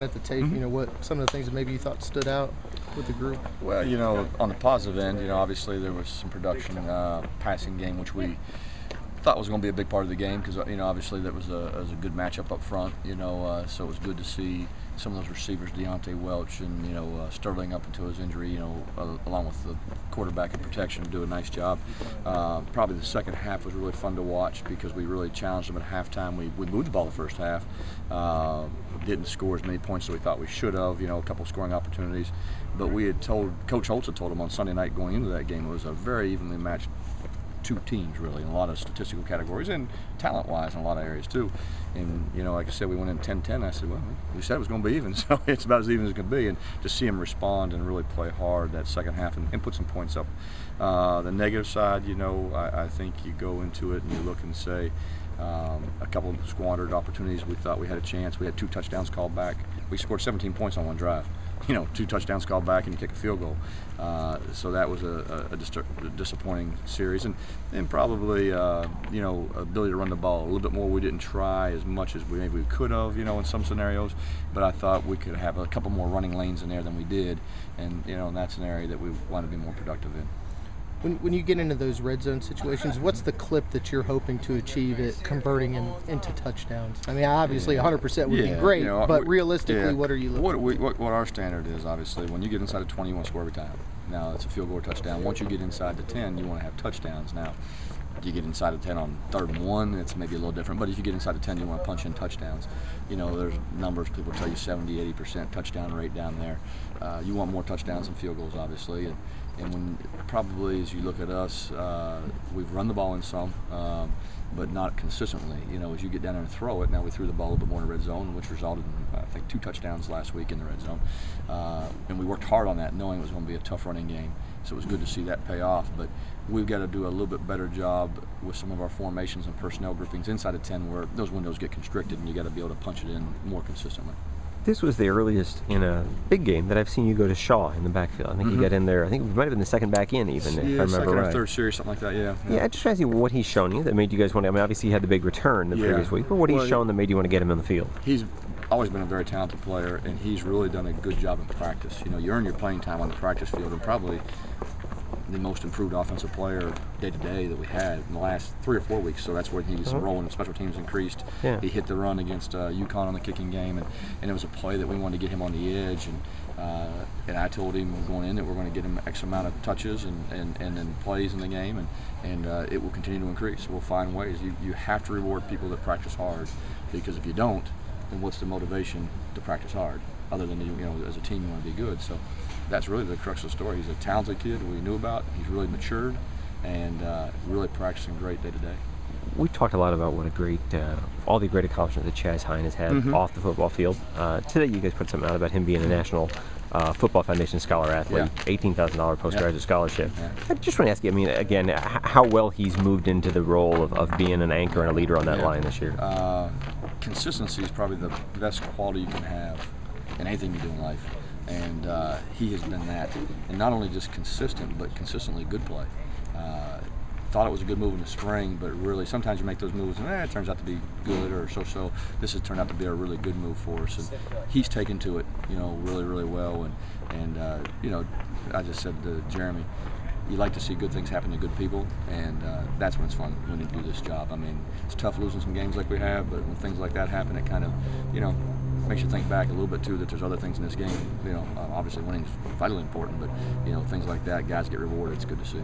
At the tape, what some of the things that maybe you thought stood out with the group? Well, on the positive end, obviously there was some production, passing game, which we thought was going to be a big part of the game because, obviously that was a good matchup up front, so it was good to see some of those receivers, Deontay Welch and, Sterling up until his injury, along with the quarterback in protection, do a nice job. Probably the second half was really fun to watch because we really challenged them at halftime. We moved the ball the first half, didn't score as many points as we thought we should have, a couple scoring opportunities. But we had told, Coach Holtz had told them on Sunday night going into that game, it was a very evenly matched two teams really in a lot of statistical categories and talent-wise in a lot of areas too. And like I said, we went in 10-10. I said, well, we said it was going to be even, so it's about as even as it can be. And to see them respond and really play hard that second half and put some points up. The negative side, I think you go into it and you look and say a couple of squandered opportunities. We thought we had a chance. We had 2 touchdowns called back. We scored 17 points on one drive. 2 touchdowns called back and you kick a field goal. So that was a disappointing series, and probably ability to run the ball a little bit more. We didn't try as much as maybe we could have, in some scenarios. But I thought we could have a couple more running lanes in there than we did, and that's an area that we want to be more productive in. When you get into those red zone situations, what's the clip that you're hoping to achieve at converting them into touchdowns? I mean, obviously 100% would be great, but realistically, what are you looking for? What our standard is, obviously, when you get inside of 20, you want to score every time. Now, it's a field goal or touchdown. Once you get inside the 10, you want to have touchdowns. Now, you get inside of 10 on 3rd and 1, it's maybe a little different. But if you get inside of 10, you want to punch in touchdowns. There's numbers, people tell you 70, 80% touchdown rate down there. You want more touchdowns than field goals, obviously. And when probably as you look at us, we've run the ball in some, but not consistently. As you get down there and throw it, now we threw the ball a little bit more in the red zone, which resulted in, I think, 2 touchdowns last week in the red zone. And we worked hard on that, knowing it was going to be a tough running game. So it was good to see that pay off. But we've got to do a little bit better job with some of our formations and personnel groupings inside of 10 where those windows get constricted and you got to be able to punch it in more consistently. This was the earliest in a big game that I've seen you go to Shaw in the backfield. I think you got in there, I think it might have been the second back in even, if I remember second right. or third series, something like that, yeah. I just want to see what he's shown you that made you guys want to, obviously he had the big return the previous week, but what he's shown that made you want to get him in the field? He's always been a very talented player, and he's really done a good job in practice. You earn your playing time on the practice field, and probably the most improved offensive player day-to-day that we had in the last 3 or 4 weeks. So that's where his role in special teams increased. He hit the run against UConn on the kicking game, and it was a play that we wanted to get him on the edge. And I told him going in that we're going to get him X amount of touches and then plays in the game, and it will continue to increase. We'll find ways. You have to reward people that practice hard, because if you don't, then what's the motivation to practice hard? Other than as a team you want to be good. So that's really the crux of the story. He's a talented kid we knew about. He's really matured and really practicing great day to day. We talked a lot about what a great, all the great accomplishments that Chaz Hine has had off the football field. Today you guys put something out about him being a National Football Foundation Scholar Athlete, $18,000 postgraduate scholarship. I just want to ask you, again, how well he's moved into the role of being an anchor and a leader on that line this year. Consistency is probably the best quality you can have in anything you do in life. And he has been that. And not only just consistent, but consistently good play. Thought it was a good move in the spring, but really sometimes you make those moves and it turns out to be good or so-so. This has turned out to be a really good move for us. And he's taken to it, really, really well. And I just said to Jeremy, you like to see good things happen to good people, and that's when it's fun when you do this job. It's tough losing some games like we have, but when things like that happen, it kind of, makes you think back a little bit too that there's other things in this game. Obviously winning is vitally important, but things like that, guys get rewarded. It's good to see.